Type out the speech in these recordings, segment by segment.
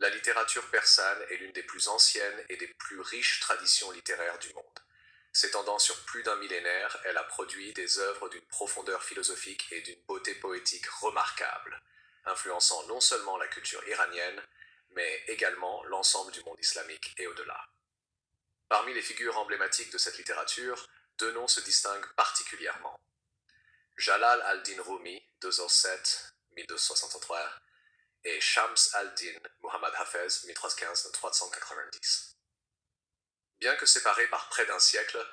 La littérature persane est l'une des plus anciennes et des plus riches traditions littéraires du monde. S'étendant sur plus d'un millénaire, elle a produit des œuvres d'une profondeur philosophique et d'une beauté poétique remarquables, influençant non seulement la culture iranienne, mais également l'ensemble du monde islamique et au-delà. Parmi les figures emblématiques de cette littérature, deux noms se distinguent particulièrement. Jalal al-Din Rumi, 207-1263, et Shams al-Din Muhammad Hafez, 1315-1390. Bien que séparés par près d'un siècle,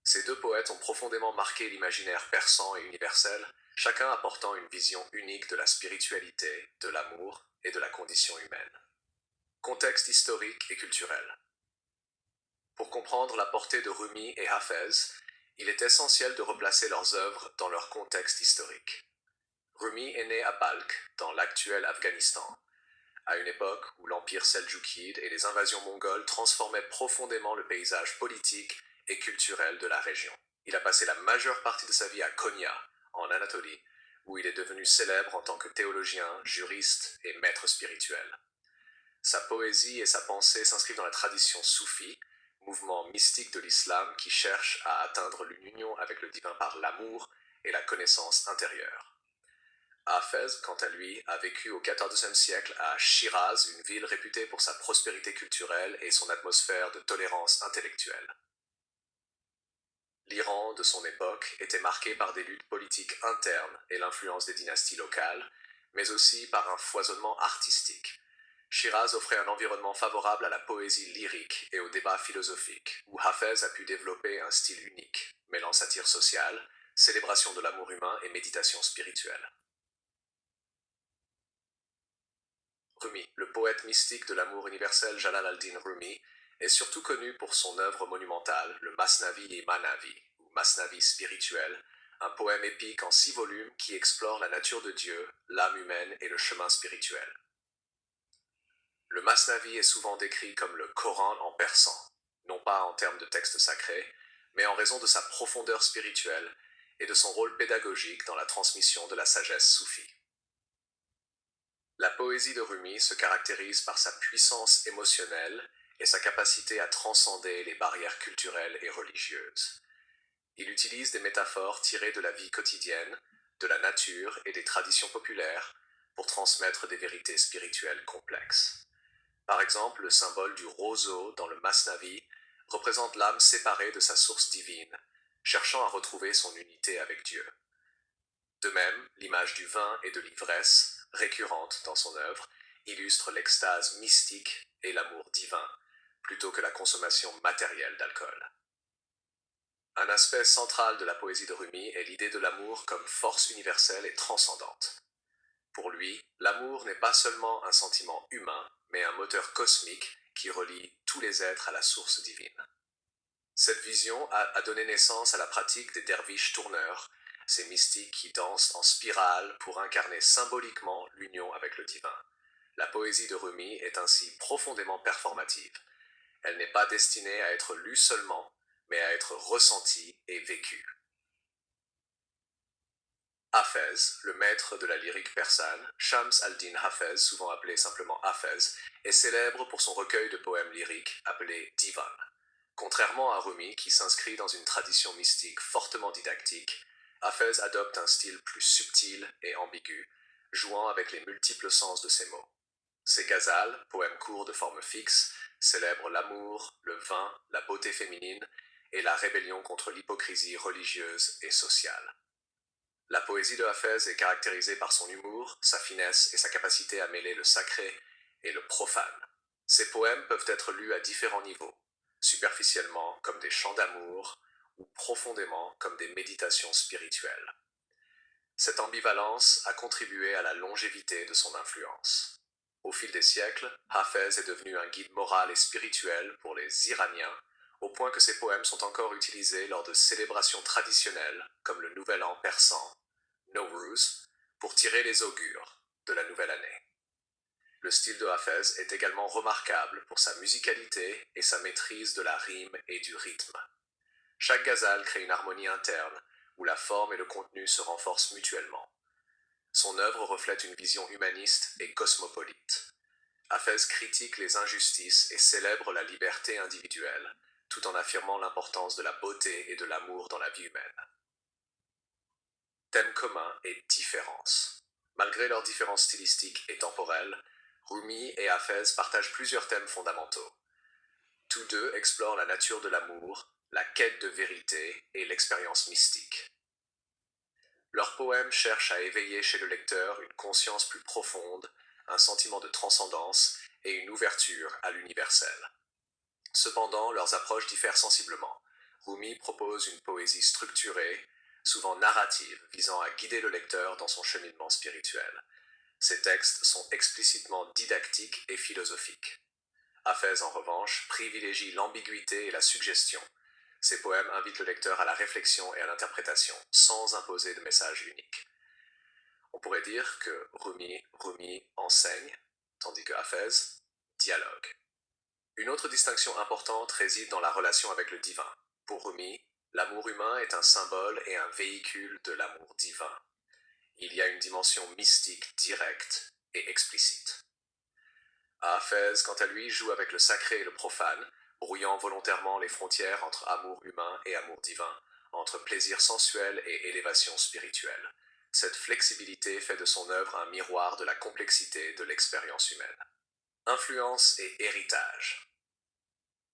ces deux poètes ont profondément marqué l'imaginaire persan et universel, chacun apportant une vision unique de la spiritualité, de l'amour et de la condition humaine. Contexte historique et culturel. Pour comprendre la portée de Rumi et Hafez, il est essentiel de replacer leurs œuvres dans leur contexte historique. Rumi est né à Balkh, dans l'actuel Afghanistan, à une époque où l'empire seldjoukide et les invasions mongoles transformaient profondément le paysage politique et culturel de la région. Il a passé la majeure partie de sa vie à Konya, en Anatolie, où il est devenu célèbre en tant que théologien, juriste et maître spirituel. Sa poésie et sa pensée s'inscrivent dans la tradition soufie, mouvement mystique de l'islam qui cherche à atteindre une union avec le divin par l'amour et la connaissance intérieure. Hafez, quant à lui, a vécu au XIVe siècle à Shiraz, une ville réputée pour sa prospérité culturelle et son atmosphère de tolérance intellectuelle. L'Iran de son époque était marqué par des luttes politiques internes et l'influence des dynasties locales, mais aussi par un foisonnement artistique. Shiraz offrait un environnement favorable à la poésie lyrique et au débat philosophique, où Hafez a pu développer un style unique, mêlant satire sociale, célébration de l'amour humain et méditation spirituelle. Rumi, le poète mystique de l'amour universel Jalal al-Din Rumi, est surtout connu pour son œuvre monumentale, le Masnavi et Manavi, ou Masnavi spirituel, un poème épique en 6 volumes qui explore la nature de Dieu, l'âme humaine et le chemin spirituel. Le Masnavi est souvent décrit comme le Coran en persan, non pas en termes de texte sacré, mais en raison de sa profondeur spirituelle et de son rôle pédagogique dans la transmission de la sagesse soufie. La poésie de Rumi se caractérise par sa puissance émotionnelle et sa capacité à transcender les barrières culturelles et religieuses. Il utilise des métaphores tirées de la vie quotidienne, de la nature et des traditions populaires pour transmettre des vérités spirituelles complexes. Par exemple, le symbole du roseau dans le Masnavi représente l'âme séparée de sa source divine, cherchant à retrouver son unité avec Dieu. De même, l'image du vin et de l'ivresse, récurrente dans son œuvre, illustre l'extase mystique et l'amour divin, plutôt que la consommation matérielle d'alcool. Un aspect central de la poésie de Rumi est l'idée de l'amour comme force universelle et transcendante. Pour lui, l'amour n'est pas seulement un sentiment humain, mais un moteur cosmique qui relie tous les êtres à la source divine. Cette vision a donné naissance à la pratique des derviches tourneurs, ces mystiques qui dansent en spirale pour incarner symboliquement l'union avec le divin. La poésie de Rumi est ainsi profondément performative. Elle n'est pas destinée à être lue seulement, mais à être ressentie et vécue. Hafez, le maître de la lyrique persane, Shams al-Din Hafez, souvent appelé simplement Hafez, est célèbre pour son recueil de poèmes lyriques appelé Divan. Contrairement à Rumi, qui s'inscrit dans une tradition mystique fortement didactique, Hafez adopte un style plus subtil et ambigu, jouant avec les multiples sens de ses mots. Ses ghazals, poèmes courts de forme fixe, célèbrent l'amour, le vin, la beauté féminine et la rébellion contre l'hypocrisie religieuse et sociale. La poésie de Hafez est caractérisée par son humour, sa finesse et sa capacité à mêler le sacré et le profane. Ses poèmes peuvent être lus à différents niveaux, superficiellement comme des chants d'amour ou profondément comme des méditations spirituelles. Cette ambivalence a contribué à la longévité de son influence. Au fil des siècles, Hafez est devenu un guide moral et spirituel pour les Iraniens, au point que ses poèmes sont encore utilisés lors de célébrations traditionnelles comme le Nouvel An persan, Nowruz, pour tirer les augures de la nouvelle année. Le style de Hafez est également remarquable pour sa musicalité et sa maîtrise de la rime et du rythme. Chaque ghazal crée une harmonie interne, où la forme et le contenu se renforcent mutuellement. Son œuvre reflète une vision humaniste et cosmopolite. Hafez Hafez critique les injustices et célèbre la liberté individuelle, tout en affirmant l'importance de la beauté et de l'amour dans la vie humaine. Thème commun et différence. Malgré leurs différences stylistiques et temporelles, Rumi et Hafez partagent plusieurs thèmes fondamentaux. Tous deux explorent la nature de l'amour, la quête de vérité et l'expérience mystique. Leurs poèmes cherchent à éveiller chez le lecteur une conscience plus profonde, un sentiment de transcendance et une ouverture à l'universel. Cependant, leurs approches diffèrent sensiblement. Rumi propose une poésie structurée, souvent narrative, visant à guider le lecteur dans son cheminement spirituel. Ses textes sont explicitement didactiques et philosophiques. Hafez, en revanche, privilégie l'ambiguïté et la suggestion. Ses poèmes invitent le lecteur à la réflexion et à l'interprétation, sans imposer de message unique. On pourrait dire que Rumi enseigne, tandis que Hafez dialogue. Une autre distinction importante réside dans la relation avec le divin. Pour Rumi, l'amour humain est un symbole et un véhicule de l'amour divin. Il y a une dimension mystique directe et explicite. Hafez, quant à lui, joue avec le sacré et le profane, brouillant volontairement les frontières entre amour humain et amour divin, entre plaisir sensuel et élévation spirituelle. Cette flexibilité fait de son œuvre un miroir de la complexité de l'expérience humaine. Influence et héritage.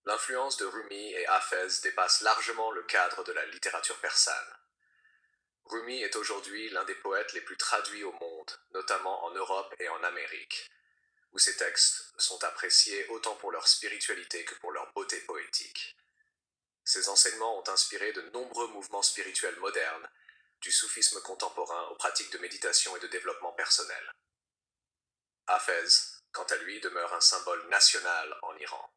L'influence de Rumi et Hafez dépasse largement le cadre de la littérature persane. Rumi est aujourd'hui l'un des poètes les plus traduits au monde, notamment en Europe et en Amérique, où ses textes sont appréciés autant pour leur spiritualité que pour leur beauté poétique. Ses enseignements ont inspiré de nombreux mouvements spirituels modernes, du soufisme contemporain aux pratiques de méditation et de développement personnel. Hafez, quant à lui, demeure un symbole national en Iran.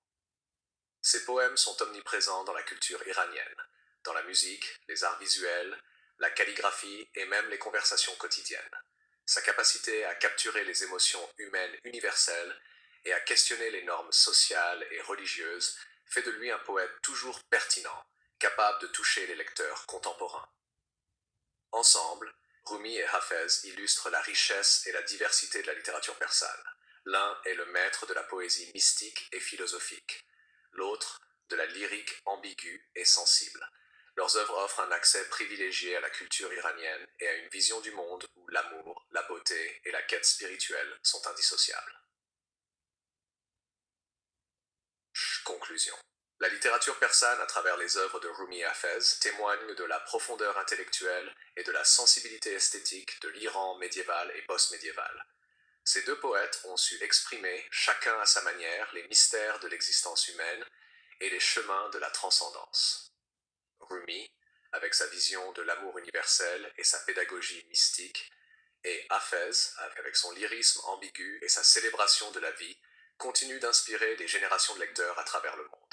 Ses poèmes sont omniprésents dans la culture iranienne, dans la musique, les arts visuels, la calligraphie et même les conversations quotidiennes. Sa capacité à capturer les émotions humaines universelles et à questionner les normes sociales et religieuses fait de lui un poète toujours pertinent, capable de toucher les lecteurs contemporains. Ensemble, Rumi et Hafez illustrent la richesse et la diversité de la littérature persane. L'un est le maître de la poésie mystique et philosophique, l'autre de la lyrique ambiguë et sensible. Leurs œuvres offrent un accès privilégié à la culture iranienne et à une vision du monde où l'amour, la beauté et la quête spirituelle sont indissociables. Conclusion. La littérature persane, à travers les œuvres de Rumi et Hafez, témoigne de la profondeur intellectuelle et de la sensibilité esthétique de l'Iran médiéval et post-médiéval. Ces deux poètes ont su exprimer, chacun à sa manière, les mystères de l'existence humaine et les chemins de la transcendance. Rumi, avec sa vision de l'amour universel et sa pédagogie mystique, et Hafez, avec son lyrisme ambigu et sa célébration de la vie, continuent d'inspirer des générations de lecteurs à travers le monde.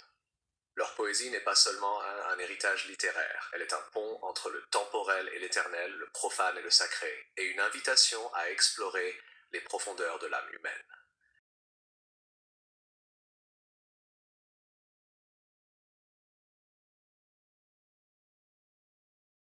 Leur poésie n'est pas seulement un héritage littéraire, elle est un pont entre le temporel et l'éternel, le profane et le sacré, et une invitation à explorer les profondeurs de l'âme humaine.